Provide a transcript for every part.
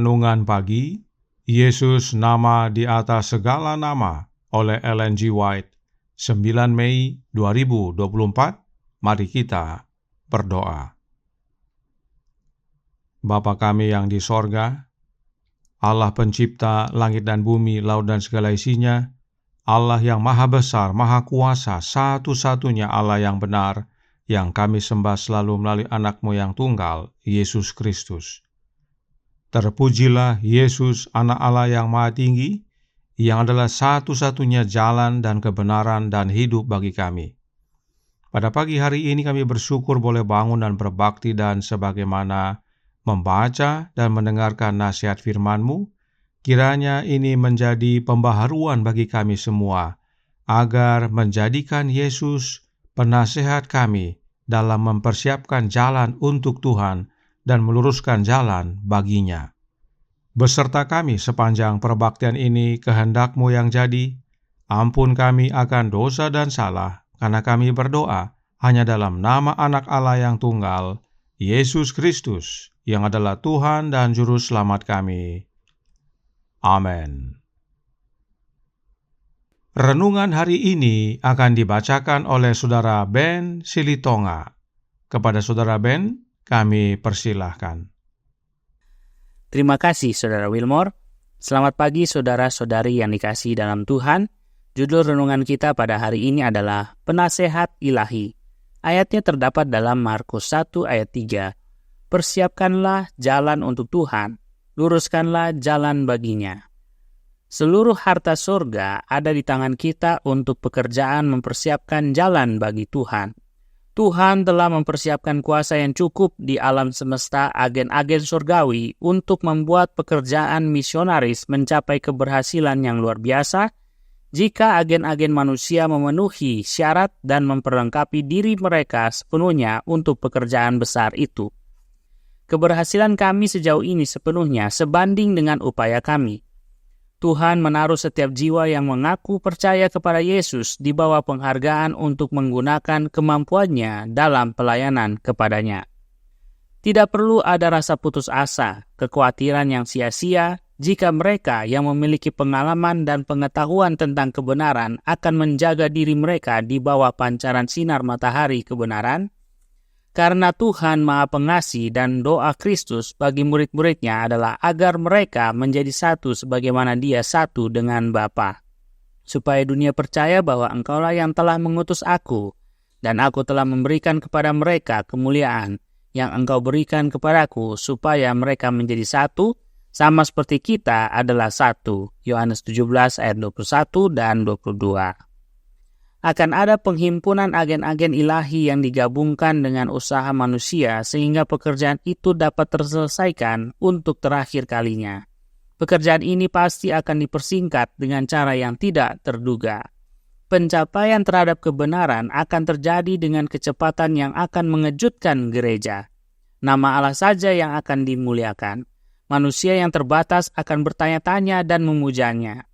Renungan Pagi, Yesus Nama di Atas Segala Nama oleh Ellen G. White, 9 Mei 2024. Mari kita berdoa. Bapa kami yang di sorga, Allah pencipta langit dan bumi, laut dan segala isinya, Allah yang maha besar, maha kuasa, satu-satunya Allah yang benar, yang kami sembah selalu melalui anak-Mu yang tunggal, Yesus Kristus. Terpujilah Yesus, anak Allah yang maha tinggi, yang adalah satu-satunya jalan dan kebenaran dan hidup bagi kami. Pada pagi hari ini kami bersyukur boleh bangun dan berbakti, dan sebagaimana membaca dan mendengarkan nasihat firman-Mu, kiranya ini menjadi pembaharuan bagi kami semua, agar menjadikan Yesus penasehat kami dalam mempersiapkan jalan untuk Tuhan dan meluruskan jalan baginya. Beserta kami sepanjang perbaktian ini, kehendak-Mu yang jadi. Ampun kami akan dosa dan salah, karena kami berdoa hanya dalam nama Anak Allah yang tunggal, Yesus Kristus, yang adalah Tuhan dan Juru Selamat kami. Amin. Renungan hari ini akan dibacakan oleh Saudara Ben Silitonga. Kepada Saudara Ben, kami persilahkan. Terima kasih Saudara Wilmore. Selamat pagi saudara-saudari yang dikasihi dalam Tuhan. Judul renungan kita pada hari ini adalah Penasehat Ilahi. Ayatnya terdapat dalam Markus 1 ayat 3. Persiapkanlah jalan untuk Tuhan, luruskanlah jalan baginya. Seluruh harta surga ada di tangan kita untuk pekerjaan mempersiapkan jalan bagi Tuhan. Tuhan telah mempersiapkan kuasa yang cukup di alam semesta agen-agen surgawi untuk membuat pekerjaan misionaris mencapai keberhasilan yang luar biasa jika agen-agen manusia memenuhi syarat dan memperlengkapi diri mereka sepenuhnya untuk pekerjaan besar itu. Keberhasilan kami sejauh ini sepenuhnya sebanding dengan upaya kami. Tuhan menaruh setiap jiwa yang mengaku percaya kepada Yesus di bawah penghargaan untuk menggunakan kemampuannya dalam pelayanan kepadanya. Tidak perlu ada rasa putus asa, kekhawatiran yang sia-sia jika mereka yang memiliki pengalaman dan pengetahuan tentang kebenaran akan menjaga diri mereka di bawah pancaran sinar matahari kebenaran. Karena Tuhan Maha Pengasih dan doa Kristus bagi murid-muridnya adalah agar mereka menjadi satu sebagaimana Dia satu dengan Bapa. Supaya dunia percaya bahwa Engkaulah yang telah mengutus aku, dan aku telah memberikan kepada mereka kemuliaan yang Engkau berikan kepadaku, supaya mereka menjadi satu, sama seperti kita adalah satu. Yohanes 17 ayat 21 dan 22. Akan ada penghimpunan agen-agen ilahi yang digabungkan dengan usaha manusia sehingga pekerjaan itu dapat terselesaikan untuk terakhir kalinya. Pekerjaan ini pasti akan dipersingkat dengan cara yang tidak terduga. Pencapaian terhadap kebenaran akan terjadi dengan kecepatan yang akan mengejutkan gereja. Nama Allah saja yang akan dimuliakan. Manusia yang terbatas akan bertanya-tanya dan memujanya.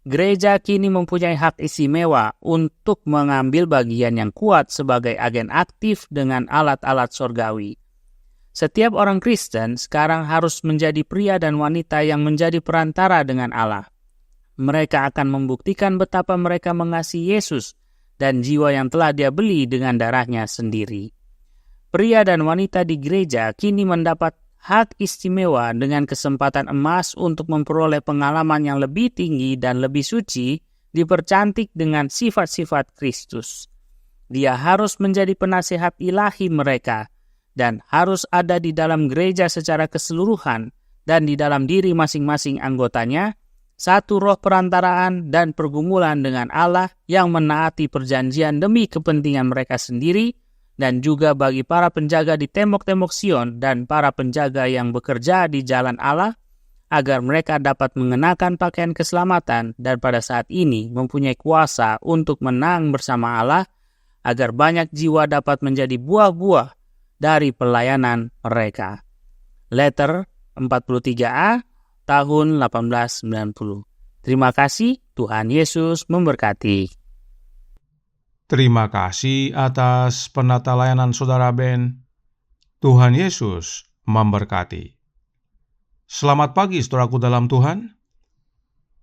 Gereja kini mempunyai hak istimewa untuk mengambil bagian yang kuat sebagai agen aktif dengan alat-alat surgawi. Setiap orang Kristen sekarang harus menjadi pria dan wanita yang menjadi perantara dengan Allah. Mereka akan membuktikan betapa mereka mengasihi Yesus dan jiwa yang telah Dia beli dengan darahnya sendiri. Pria dan wanita di gereja kini mendapat hak istimewa dengan kesempatan emas untuk memperoleh pengalaman yang lebih tinggi dan lebih suci, dipercantik dengan sifat-sifat Kristus. Dia harus menjadi penasehat ilahi mereka dan harus ada di dalam gereja secara keseluruhan dan di dalam diri masing-masing anggotanya, satu roh perantaraan dan pergumulan dengan Allah yang menaati perjanjian demi kepentingan mereka sendiri, dan juga bagi para penjaga di tembok-tembok Sion dan para penjaga yang bekerja di jalan Allah, agar mereka dapat mengenakan pakaian keselamatan dan pada saat ini mempunyai kuasa untuk menang bersama Allah, agar banyak jiwa dapat menjadi buah-buah dari pelayanan mereka. Letter 43A, tahun 1890. Terima kasih, Tuhan Yesus memberkati. Terima kasih atas penata layanan Saudara Ben. Tuhan Yesus memberkati. Selamat pagi, saudaraku dalam Tuhan.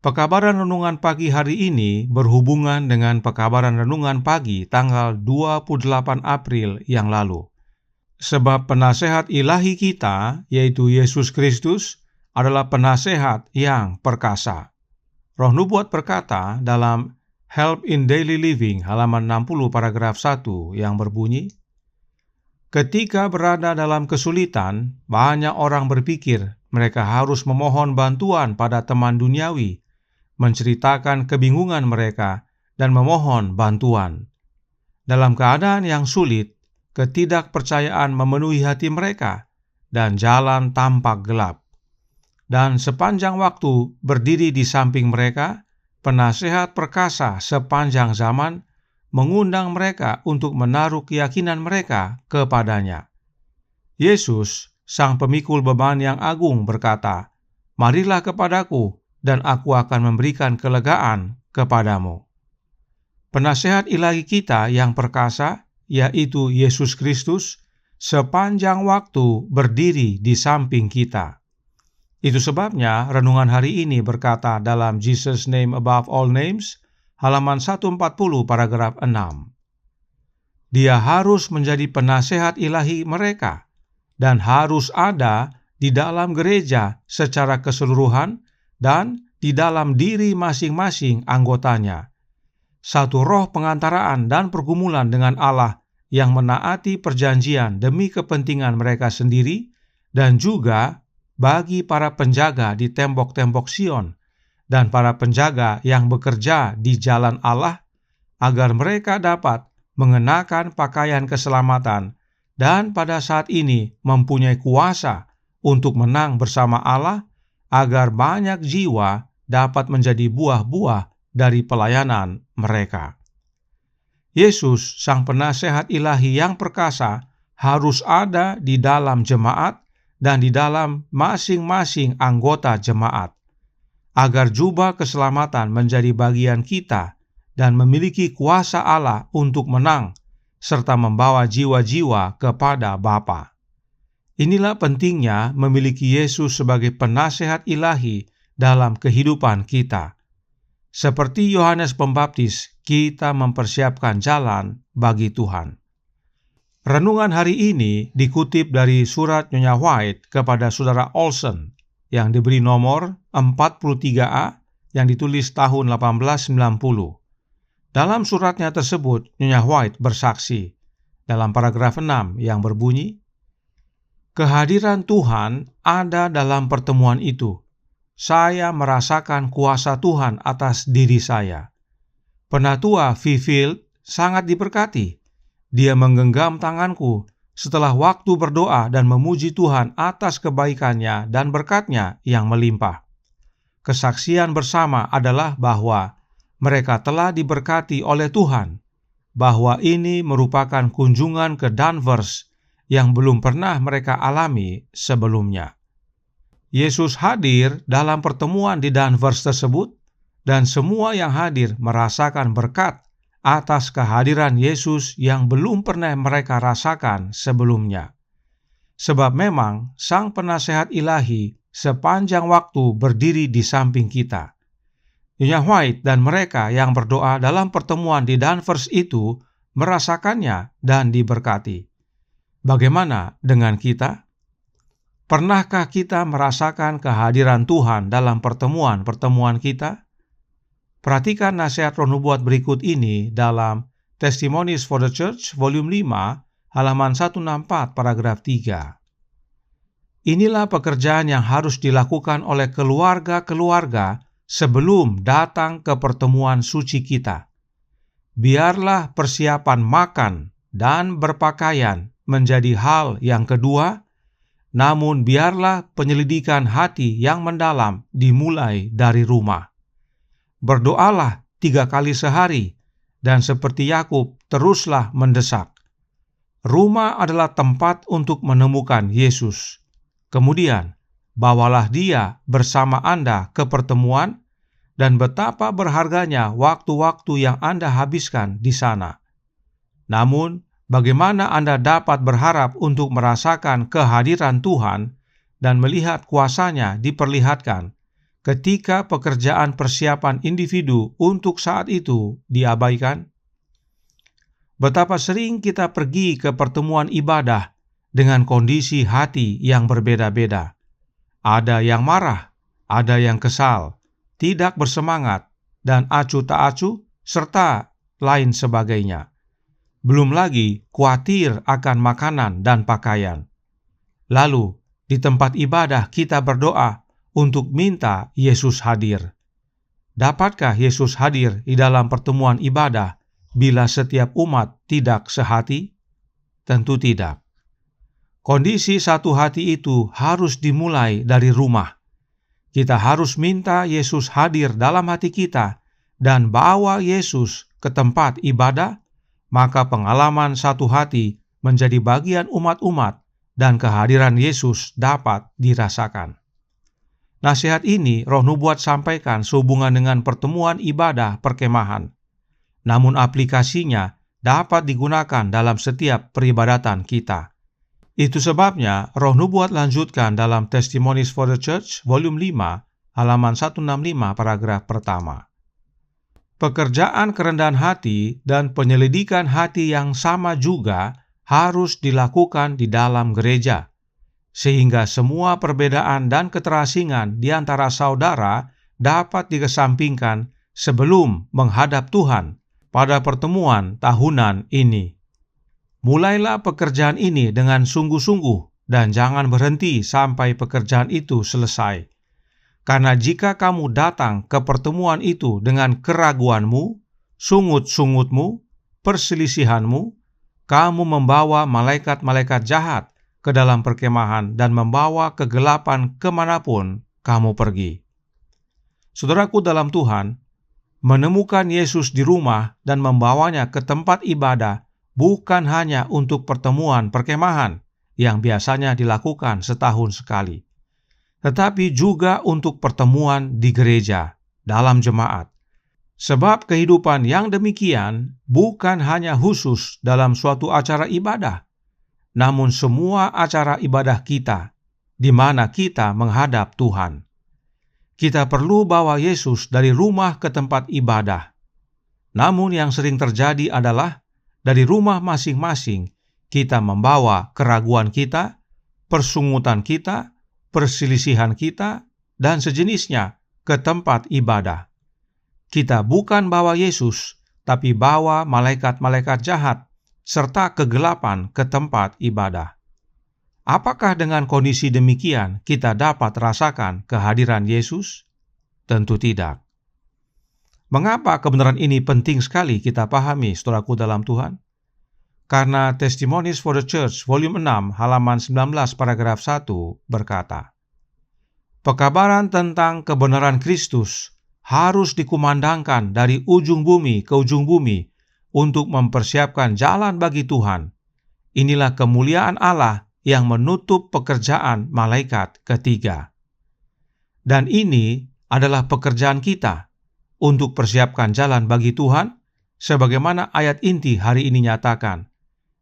Pekabaran renungan pagi hari ini berhubungan dengan pekabaran renungan pagi tanggal 28 April yang lalu. Sebab penasehat ilahi kita, yaitu Yesus Kristus, adalah penasehat yang perkasa. Roh Nubuat berkata dalam Help in Daily Living halaman 60 paragraf 1 yang berbunyi, ketika berada dalam kesulitan, banyak orang berpikir mereka harus memohon bantuan pada teman duniawi, menceritakan kebingungan mereka, dan memohon bantuan. Dalam keadaan yang sulit, ketidakpercayaan memenuhi hati mereka, dan jalan tampak gelap. Dan sepanjang waktu berdiri di samping mereka, penasehat perkasa sepanjang zaman mengundang mereka untuk menaruh keyakinan mereka kepadanya. Yesus, Sang pemikul beban yang agung, berkata, "Marilah kepadaku, dan aku akan memberikan kelegaan kepadamu." Penasehat ilahi kita yang perkasa, yaitu Yesus Kristus, sepanjang waktu berdiri di samping kita. Itu sebabnya renungan hari ini berkata dalam Jesus Name Above All Names, halaman 140 paragraf 6. Dia harus menjadi penasehat ilahi mereka, dan harus ada di dalam gereja secara keseluruhan dan di dalam diri masing-masing anggotanya. Satu roh pengantaraan dan pergumulan dengan Allah yang menaati perjanjian demi kepentingan mereka sendiri dan juga bagi para penjaga di tembok-tembok Sion dan para penjaga yang bekerja di jalan Allah agar mereka dapat mengenakan pakaian keselamatan dan pada saat ini mempunyai kuasa untuk menang bersama Allah agar banyak jiwa dapat menjadi buah-buah dari pelayanan mereka. Yesus, Sang penasehat ilahi yang perkasa, harus ada di dalam jemaat dan di dalam masing-masing anggota jemaat, agar jubah keselamatan menjadi bagian kita dan memiliki kuasa Allah untuk menang serta membawa jiwa-jiwa kepada Bapa. Inilah pentingnya memiliki Yesus sebagai penasehat ilahi dalam kehidupan kita. Seperti Yohanes Pembaptis, kita mempersiapkan jalan bagi Tuhan. Renungan hari ini dikutip dari surat Nyonya White kepada Saudara Olsen yang diberi nomor 43A yang ditulis tahun 1890. Dalam suratnya tersebut, Nyonya White bersaksi dalam paragraf 6 yang berbunyi, "Kehadiran Tuhan ada dalam pertemuan itu. Saya merasakan kuasa Tuhan atas diri saya. Penatua Fifield sangat diberkati. Dia menggenggam tanganku setelah waktu berdoa dan memuji Tuhan atas kebaikannya dan berkat-Nya yang melimpah. Kesaksian bersama adalah bahwa mereka telah diberkati oleh Tuhan, bahwa ini merupakan kunjungan ke Danvers yang belum pernah mereka alami sebelumnya." Yesus hadir dalam pertemuan di Danvers tersebut, dan semua yang hadir merasakan berkat atas kehadiran Yesus yang belum pernah mereka rasakan sebelumnya. Sebab memang Sang penasehat ilahi sepanjang waktu berdiri di samping kita. Nyonya White dan mereka yang berdoa dalam pertemuan di Danvers itu merasakannya dan diberkati. Bagaimana dengan kita? Pernahkah kita merasakan kehadiran Tuhan dalam pertemuan-pertemuan kita? Perhatikan nasihat Roh Nubuat berikut ini dalam Testimonies for the Church, volume 5, halaman 164, paragraf 3. Inilah pekerjaan yang harus dilakukan oleh keluarga-keluarga sebelum datang ke pertemuan suci kita. Biarlah persiapan makan dan berpakaian menjadi hal yang kedua, namun biarlah penyelidikan hati yang mendalam dimulai dari rumah. Berdoalah 3 kali sehari, dan seperti Yakub teruslah mendesak. Rumah adalah tempat untuk menemukan Yesus. Kemudian, bawalah Dia bersama Anda ke pertemuan, dan betapa berharganya waktu-waktu yang Anda habiskan di sana. Namun, bagaimana Anda dapat berharap untuk merasakan kehadiran Tuhan dan melihat kuasa-Nya diperlihatkan ketika pekerjaan persiapan individu untuk saat itu diabaikan? Betapa sering kita pergi ke pertemuan ibadah dengan kondisi hati yang berbeda-beda. Ada yang marah, ada yang kesal, tidak bersemangat, dan acuh tak acuh, serta lain sebagainya. Belum lagi khawatir akan makanan dan pakaian. Lalu, di tempat ibadah kita berdoa untuk minta Yesus hadir. Dapatkah Yesus hadir di dalam pertemuan ibadah bila setiap umat tidak sehati? Tentu tidak. Kondisi satu hati itu harus dimulai dari rumah. Kita harus minta Yesus hadir dalam hati kita dan bawa Yesus ke tempat ibadah, maka pengalaman satu hati menjadi bagian umat-umat dan kehadiran Yesus dapat dirasakan. Nasihat ini Roh Nubuat sampaikan sehubungan dengan pertemuan ibadah perkemahan. Namun aplikasinya dapat digunakan dalam setiap peribadatan kita. Itu sebabnya Roh Nubuat lanjutkan dalam Testimonies for the Church, volume 5, halaman 165, paragraf pertama. Pekerjaan kerendahan hati dan penyelidikan hati yang sama juga harus dilakukan di dalam gereja, sehingga semua perbedaan dan keterasingan di antara saudara dapat dikesampingkan sebelum menghadap Tuhan pada pertemuan tahunan ini. Mulailah pekerjaan ini dengan sungguh-sungguh dan jangan berhenti sampai pekerjaan itu selesai. Karena jika kamu datang ke pertemuan itu dengan keraguanmu, sungut-sungutmu, perselisihanmu, kamu membawa malaikat-malaikat jahat ke dalam perkemahan dan membawa kegelapan kemanapun kamu pergi. Saudaraku dalam Tuhan, menemukan Yesus di rumah dan membawanya ke tempat ibadah bukan hanya untuk pertemuan perkemahan yang biasanya dilakukan setahun sekali, tetapi juga untuk pertemuan di gereja, dalam jemaat. Sebab kehidupan yang demikian bukan hanya khusus dalam suatu acara ibadah, namun semua acara ibadah kita, di mana kita menghadap Tuhan. Kita perlu bawa Yesus dari rumah ke tempat ibadah. Namun yang sering terjadi adalah dari rumah masing-masing kita membawa keraguan kita, persungutan kita, perselisihan kita, dan sejenisnya ke tempat ibadah. Kita bukan bawa Yesus, tapi bawa malaikat-malaikat jahat serta kegelapan ke tempat ibadah. Apakah dengan kondisi demikian kita dapat rasakan kehadiran Yesus? Tentu tidak. Mengapa kebenaran ini penting sekali kita pahami, saudaraku dalam Tuhan? Karena Testimonies for the Church, volume 6, halaman 19, paragraf 1 berkata, pekabaran tentang kebenaran Kristus harus dikumandangkan dari ujung bumi ke ujung bumi untuk mempersiapkan jalan bagi Tuhan. Inilah kemuliaan Allah yang menutup pekerjaan malaikat ketiga. Dan ini adalah pekerjaan kita untuk persiapkan jalan bagi Tuhan, sebagaimana ayat inti hari ini nyatakan.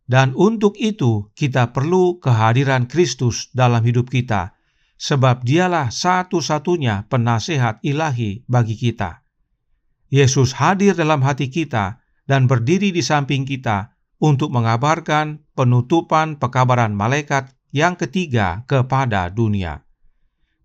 Dan untuk itu kita perlu kehadiran Kristus dalam hidup kita, sebab dialah satu-satunya penasehat ilahi bagi kita. Yesus hadir dalam hati kita dan berdiri di samping kita untuk mengabarkan penutupan pekabaran malaikat yang ketiga kepada dunia.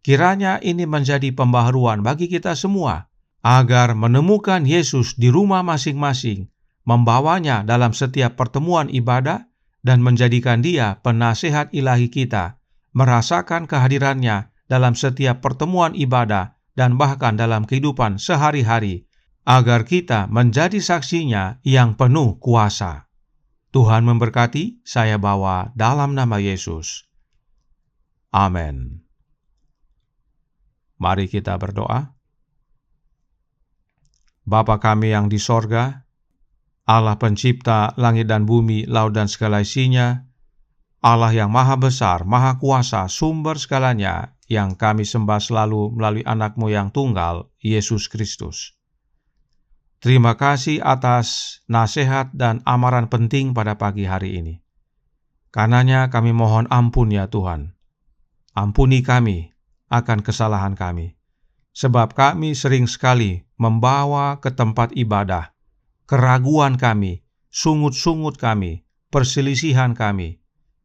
Kiranya ini menjadi pembaharuan bagi kita semua, agar menemukan Yesus di rumah masing-masing, membawanya dalam setiap pertemuan ibadah, dan menjadikan Dia penasehat ilahi kita, merasakan kehadirannya dalam setiap pertemuan ibadah dan bahkan dalam kehidupan sehari-hari, agar kita menjadi saksinya yang penuh kuasa. Tuhan memberkati, saya bawa dalam nama Yesus. Amin. Mari kita berdoa. Bapa kami yang di sorga, Allah pencipta langit dan bumi, laut dan segala isinya, Allah yang maha besar, maha kuasa, sumber segalanya, yang kami sembah selalu melalui anak-Mu yang tunggal, Yesus Kristus. Terima kasih atas nasihat dan amaran penting pada pagi hari ini. Karenanya kami mohon ampun ya Tuhan. Ampuni kami akan kesalahan kami, sebab kami sering sekali membawa ke tempat ibadah keraguan kami, sungut-sungut kami, perselisihan kami,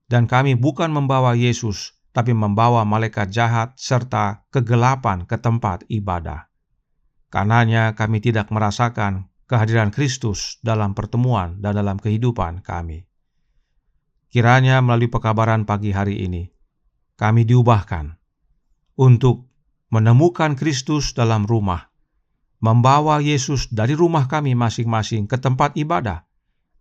dan kami bukan membawa Yesus, tapi membawa malaikat jahat serta kegelapan ke tempat ibadah. Karenanya kami tidak merasakan kehadiran Kristus dalam pertemuan dan dalam kehidupan kami. Kiranya melalui pekabaran pagi hari ini, kami diubahkan untuk menemukan Kristus dalam rumah, membawa Yesus dari rumah kami masing-masing ke tempat ibadah,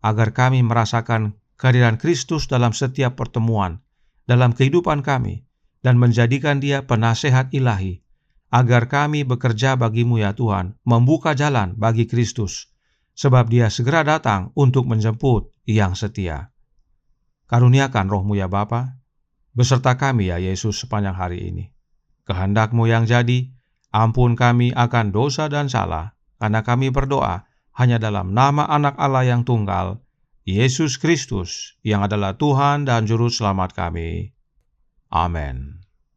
agar kami merasakan kehadiran Kristus dalam setiap pertemuan, dalam kehidupan kami, dan menjadikan Dia penasehat ilahi, agar kami bekerja bagi-Mu ya Tuhan, membuka jalan bagi Kristus, sebab Dia segera datang untuk menjemput yang setia. Karuniakan Roh-Mu ya Bapa, beserta kami ya Yesus sepanjang hari ini. Kehendak-Mu yang jadi, ampun kami akan dosa dan salah, karena kami berdoa hanya dalam nama Anak Allah yang tunggal, Yesus Kristus, yang adalah Tuhan dan Juru Selamat kami. Amin.